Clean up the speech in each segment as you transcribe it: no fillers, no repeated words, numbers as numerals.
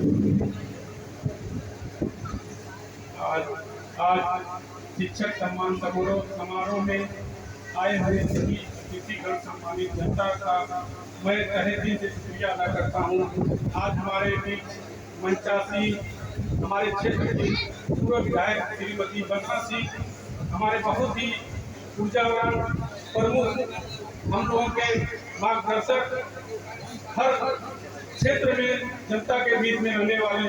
आज आज शिक्षक सम्मान समारोह में आए हुए सभी अतिथिगण सम्मानित जनता का मैं तहे दिल से शुक्रिया अदा करता हूँ। आज हमारे बीच मंचासी हमारे क्षेत्र की पूर्व विधायक श्रीमती बंदना सिंह, हमारे बहुत ही ऊर्जावान प्रमुख, हम लोगों के मार्गदर्शक, हर क्षेत्र में जनता के बीच में रहने वाले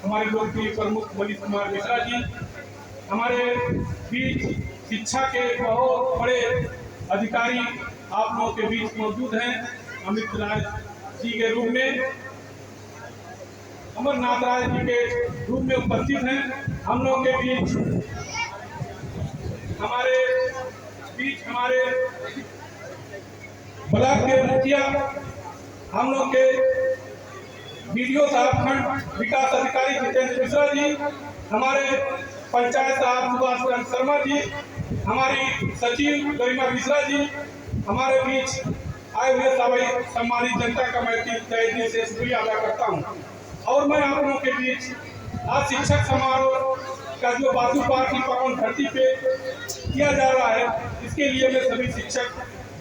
हमारे लोकप्रिय प्रमुख मनीष कुमार मिश्रा जी, हमारे बीच शिक्षा के बहुत बड़े अधिकारी आप लोगों के बीच मौजूद हैं। अमित राय जी के रूप में, अमरनाथ राय जी के रूप में उपस्थित हैं। हम लोगों के बीच हमारे ब्लॉक के मुखिया, हम लोग के बीडीओ साहब खंड विकास अधिकारी जितेंद्र मिश्रा जी, हमारे पंचायत साहब सुभाष चंद्र शर्मा जी, हमारी सचिव गरिमा मिश्रा जी, हमारे बीच आए हुए सभी सम्मानित जनता का मैं तहे दिल से शुक्रिया अदा करता हूं। और मैं आप लोगों के बीच आज शिक्षक समारोह का जो बाजू पार की पवन धरती पे किया जा रहा है, इसके लिए मैं सभी शिक्षक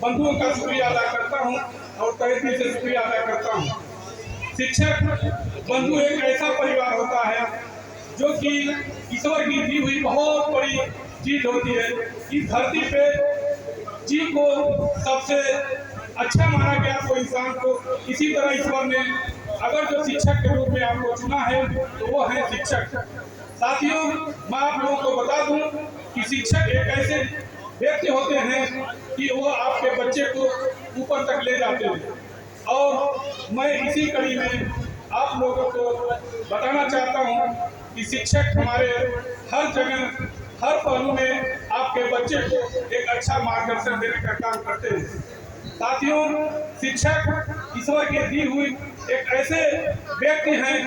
बंधुओं का शुक्रिया अदा करता हूं और तहे दिल से शुक्रिया अदा करता हूं। शिक्षक बंधु एक ऐसा परिवार होता है जो कि ईश्वर की दी हुई बहुत बड़ी चीज होती है। इस धरती पे जीव को सबसे अच्छा माना गया तो इंसान को, इसी तरह ईश्वर ने अगर जो शिक्षक के रूप में आपको चुना है तो वो है शिक्षक। साथियों, मैं आप लोगों को बता दूं कि शिक्षक एक ऐसे व्यक्ति होते हैं कि वो आपके बच्चे को ऊपर तक ले जाते हैं। और मैं इसी कड़ी में आप लोगों को बताना चाहता हूं कि शिक्षक हमारे हर जगह, हर पहलू में आपके बच्चे को एक अच्छा मार्गदर्शन देने का काम करते हैं। साथियों, शिक्षक ईश्वर की दी हुई एक ऐसे व्यक्ति हैं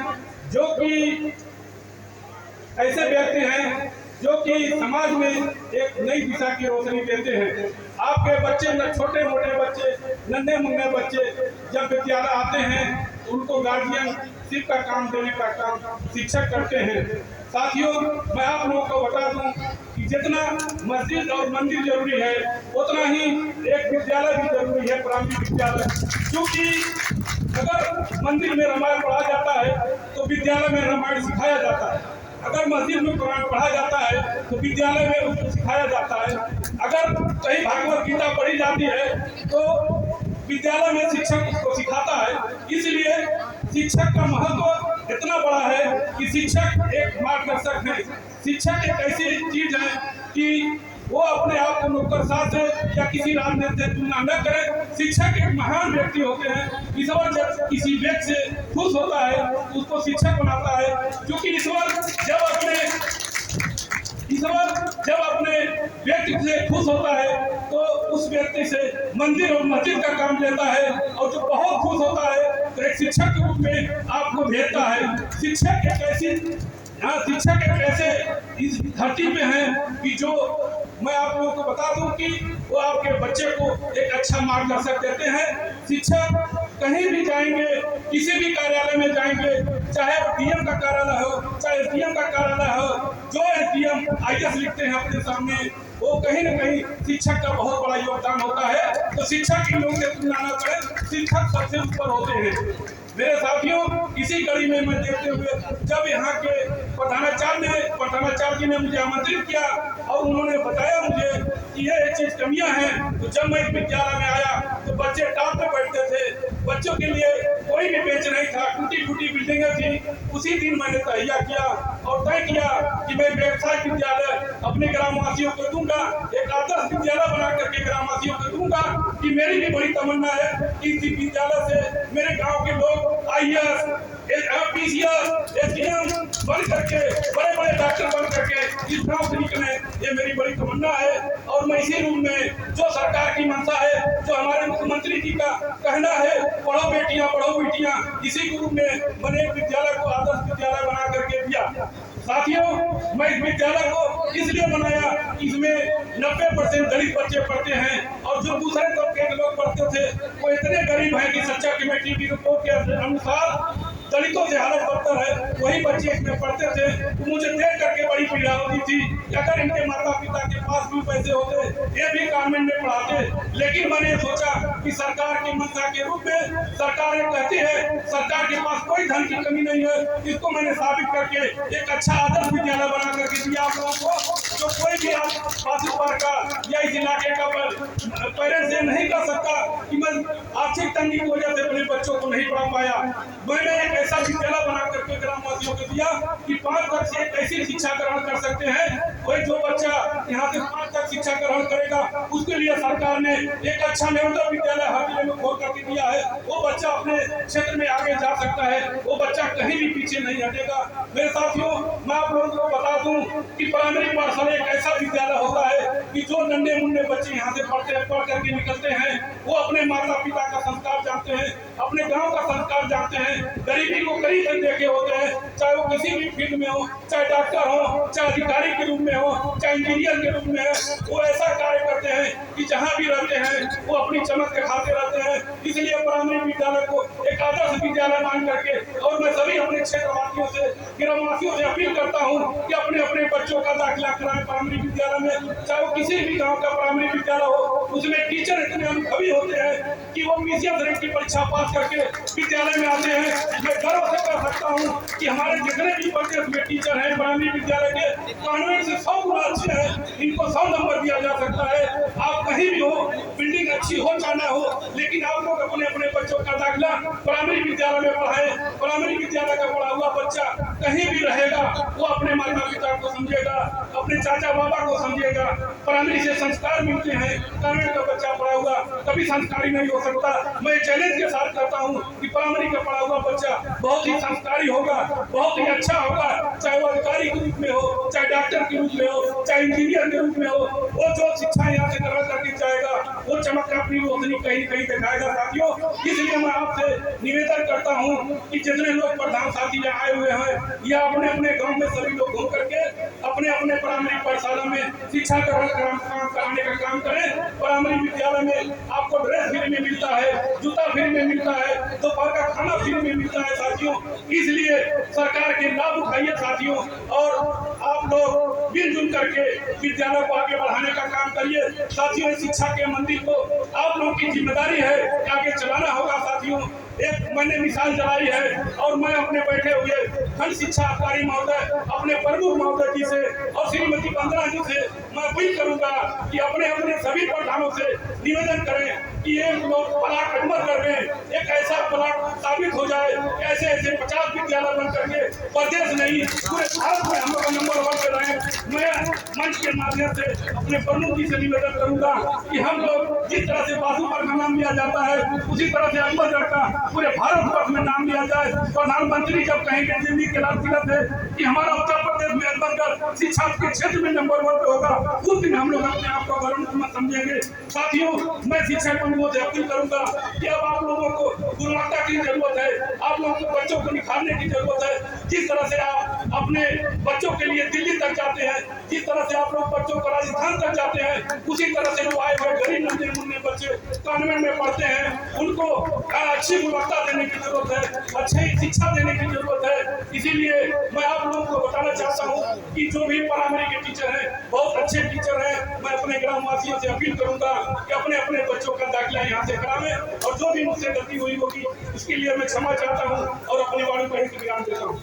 जो कि समाज में एक नई दिशा की रोशनी देते हैं। आपके बच्चे, न छोटे मोटे बच्चे, नन्हे मुन्ने बच्चे जब विद्यालय आते हैं उनको गार्जियन शिप का काम देने का काम शिक्षक करते हैं। साथियों, मैं आप लोगों को बता दूं कि जितना मस्जिद और मंदिर जरूरी है उतना ही एक विद्यालय भी जरूरी है, प्राथमिक विद्यालय। क्योंकि अगर मंदिर में रामायण पढ़ा जाता है तो विद्यालय में रामायण सिखाया जाता है। अगर मस्जिद में कुरान पढ़ा जाता है तो विद्यालय में उसको सिखाया जाता है। अगर कहीं भागवत गीता पढ़ी जाती है तो विद्यालय में शिक्षक उसको सिखाता है। इसलिए शिक्षक का महत्व इतना बड़ा है कि शिक्षक एक मार्गदर्शक है। शिक्षक एक ऐसी चीज है कि वो अपने आप को नौकरशाह से या किसी राजनेता से तुलना न करे। शिक्षक एक महान व्यक्ति होते हैं। ईश्वर जब किसी व्यक्ति से खुश होता है उसको शिक्षक बनाता है, क्योंकि ईश्वर जब अपने व्यक्ति से खुश होता है तो उस व्यक्ति से मंदिर और मस्जिद का काम लेता है, और जो बहुत खुश होता है तो एक शिक्षक के रूप में आपको भेजता है। शिक्षक एक ऐसे इस धरती पे हैं कि जो मैं आप लोगों को बता दूं कि वो आपके बच्चे को एक अच्छा मार्गदर्शक देते हैं। शिक्षक कहीं भी जाएंगे, किसी भी कार्यालय में जाएंगे, चाहे डीएम का कार्यालय हो, चाहे एसडीएम का कार्यालय हो, जो एसडीएम आईएएस लिखते हैं अपने सामने, वो कहीं न कहीं शिक्षक का बहुत बड़ा योगदान होता है। तो शिक्षक की लोग से तुलना न करें, शिक्षक सबसे ऊपर होते हैं। मेरे साथियों, इसी कड़ी में मैं देखते हुए जब यहाँ के प्रधानाचार्य जी ने मुझे आमंत्रित किया और उन्होंने बताया मुझे कि ये चीज कमियां हैं, तो जब मैं विद्यालय में आया तो बच्चे टॉप पे बैठते थे, बच्चों के लिए कोई भी बेंच नहीं था, टूटी फूटी बिल्डिंगें थी। उसी दिन मैंने तैयार किया और तय किया कि मैं व्यवसायिक विद्यालय अपने ग्रामवासियों को दूंगा, एक आदर्श विद्यालय बना करके ग्रामवासियों को दूंगा। कि मेरी भी बड़ी तमन्ना है कि इस विद्यालय से मेरे गाँव के लोग आईएएस, पीसीएस, एसडीएम बन करके, बड़े बड़े डॉक्टर बन करके इस गांव से निकले, ये मेरी बड़ी तमन्ना है। और मैं इसी रूप में जो सरकार की मंशा है, जो हमारे मुख्यमंत्री जी का कहना है, पढ़ो बेटियां पढ़ो बेटियां, इसी के रूप में मैंने एक विद्यालय को आदर्श विद्यालय बना करके दिया। साथियों, मैं इस विद्यालय को इसलिए बनाया कि इसमें 90% दलित बच्चे पढ़ते हैं, और जो दूसरे तबके के लोग पढ़ते थे वो इतने गरीब हैं कि सच्चा कमेटी की रिपोर्ट के अनुसार दलितों से हालत बदतर है। वही बच्चे इसमें पढ़ते थे तो मुझे देख करके बड़ी पीड़ा होती थी। अगर इनके माता पिता के पास भी पैसे होते ये भी कॉन्वेंट में पढ़ाते। लेकिन मैंने सोचा कि सरकार की मंशा के रूप में सरकार ये कहती है सरकार के पास कोई धन की कमी नहीं है, इसको मैंने साबित करके एक अच्छा आदर्श विद्यालय बना करके दिया आप लोगों को। जो कोई भी पास का या इस इलाके का पेरेंट्स ये नहीं कर सकता कि मैं आर्थिक तंगी की वजह से अपने बच्चों को नहीं पढ़ा पाया। मैंने एक ऐसा विद्यालय बना करके ग्रामवासियों को दिया कि 5 तक से एक ऐसी शिक्षा ग्रहण कर सकते हैं। वही जो बच्चा यहाँ से 5 तक शिक्षा ग्रहण करेगा उसके लिए सरकार ने एक अच्छा नवोदय विद्यालय हर जिले में खोल करके दिया है। वो बच्चा अपने क्षेत्र में आगे जा सकता है, वो बच्चा कहीं भी पीछे नहीं हटेगा। मेरे साथियों, मैं आप लोगों को बता दूं कि प्राइमरी पाठशाला एक ऐसा विद्यालय होता है कि जो नन्हे मुन्ने बच्चे यहाँ से पढ़ करके निकलते हैं वो अपने माता पिता का संस्कार जानते हैं, अपने गांव का संस्कार जानते हैं, गरीबी को करीब से देखे होते हैं। चाहे वो किसी भी फील्ड में हो, चाहे डॉक्टर हो, चाहे अधिकारी के रूप में हो, चाहे इंजीनियर के रूप में है, वो ऐसा कार्य करते हैं कि जहाँ भी रहते हैं वो अपनी चमक दिखाते रहते हैं। इसलिए प्राइमरी विद्यालय को एक आदर्श विद्यालय मान करके और मैं सभी अपने क्षेत्रवासियों से ग्रामवासियों से अपील करता हूँ कि अपने अपने बच्चों का दाखिला कराएं प्राइमरी विद्यालय में। चाहे वो किसी भी गांव का प्राइमरी विद्यालय हो, उसमें टीचर इतने अनुभवी होते हैं कि वो पीसीएस रैंक की परीक्षा पास करके विद्यालय में आते हैं। मैं गर्व से कह सकता हूँ कि हमारे जितने भी प्रदेश में टीचर हैं प्राइमरी विद्यालय के कॉन्वेंट से 100 गुना अच्छे हैं, इनको 100 नंबर दिया जा सकता है। आप कहीं भी हो, बिल्डिंग अच्छी हो जाना हो, लेकिन आप लोग अपने अपने बच्चों का दाखिला प्राइमरी विद्यालय में पढ़ाएं। प्राइमरी विद्यालय का पढ़ा हुआ बच्चा कहीं भी रहेगा वो अपने माता पिता को समझेगा, अपने चाचा बाबा को समझेगा। प्राइमरी से संस्कार मिलते हैं, कॉन्वेंट का बच्चा पढ़ा हुआ कभी संस्कारी नहीं हो सकता। मैं चैलेंज के साथ करता हूँ कि प्राइमरी का पढ़ा हुआ बच्चा बहुत ही संस्कारी होगा, बहुत ही अच्छा होगा। चाहे वो अधिकारी के रूप में हो, चाहे डॉक्टर के रूप में हो, चाहे इंजीनियर के रूप में हो, वो जो शिक्षा यहाँ से ग्रहण करके जाएगा वो चमक अपनी रोशनी कहीं कहीं दिखाएगा। साथियों, इसलिए मैं आपसे निवेदन करता हूँ कि जितने लोग प्रधान साथी यहाँ आए हुए हैं या अपने अपने गाँव में सभी लोग घूम करके अपने अपने प्राइमरी पाठशाला में शिक्षा ग्रहण कराने का काम करें। प्राइमरी विद्यालय में आपको ड्रेस फ्री में मिलता है, जूता फ्री में मिलता है, दोपहर का खाना फ्री में मिलता है। साथियों, इसलिए सरकार के लाभ उठाइए साथियों, और आप लोग मिलजुल करके विद्यालय को आगे बढ़ाने का काम करिए। साथियों, शिक्षा के मंदिर को आप लोगों की जिम्मेदारी है, आगे चलाना होगा। साथियों, एक मैंने मिसाल चलाई है और मैं अपने बैठे हुए खंड शिक्षा अधिकारी महोदय, अपने प्रमुख महोदय जी से और श्रीमती वंदना जी से मैं अपील करूंगा कि अपने अपने सभी प्रधानों से निवेदन करें कि ये लोग प्लाट नंबर कर दें, एक ऐसा प्लाट साबित हो जाए, ऐसे ऐसे 50 विद्यालय बन करके प्रदेश नहीं पूरे भारत में हम लोग नंबर 1 पे रहे। मैं मंच के माध्यम से अपने प्रमुख जी से निवेदन करूंगा कि हम लोग जिस तरह से बाजूपर का नाम लिया जाता है उसी तरह से अम्बेडकर का पूरे भारतवर्ष में नाम लिया जाए। प्रधानमंत्री जब कहेंगे दिल्ली के लाल किला से कि हमारा उत्तर प्रदेश में अम्बेडकर शिक्षा के क्षेत्र में नंबर 1 पे होगा, उस दिन हम लोग अपने आप को गौरव समझेंगे। साथियों, मैं शिक्षा कर्मियों से अपील करूंगा कि अब आप लोगों को गुणवत्ता की जरूरत है, आप लोगों को बच्चों को निखारने की जरूरत है। जिस तरह से आप अपने बच्चों के लिए दिल्ली तक जाते हैं, जिस तरह से आप लोग बच्चों को राजस्थान तक जाते हैं, उसी तरह से जो आए हुए गरीब नन्हे मुन्ने बच्चे कॉन्वेंट में पढ़ते हैं उनको अच्छी गुणवत्ता देने की जरूरत है, अच्छी शिक्षा देने की जरूरत है। इसीलिए मैं आप लोगों को बताना चाहता हूँ कि जो भी प्राइमरी के टीचर हैं बहुत अच्छे टीचर हैं। मैं अपने ग्रामवासियों से अपील करूंगा कि अपने अपने बच्चों का दाखिला यहाँ से करावें और जो भी मुझसे गलती हुई होगी उसके लिए मैं क्षमा चाहता हूँ और अपनी वाणी को विराम देता हूँ।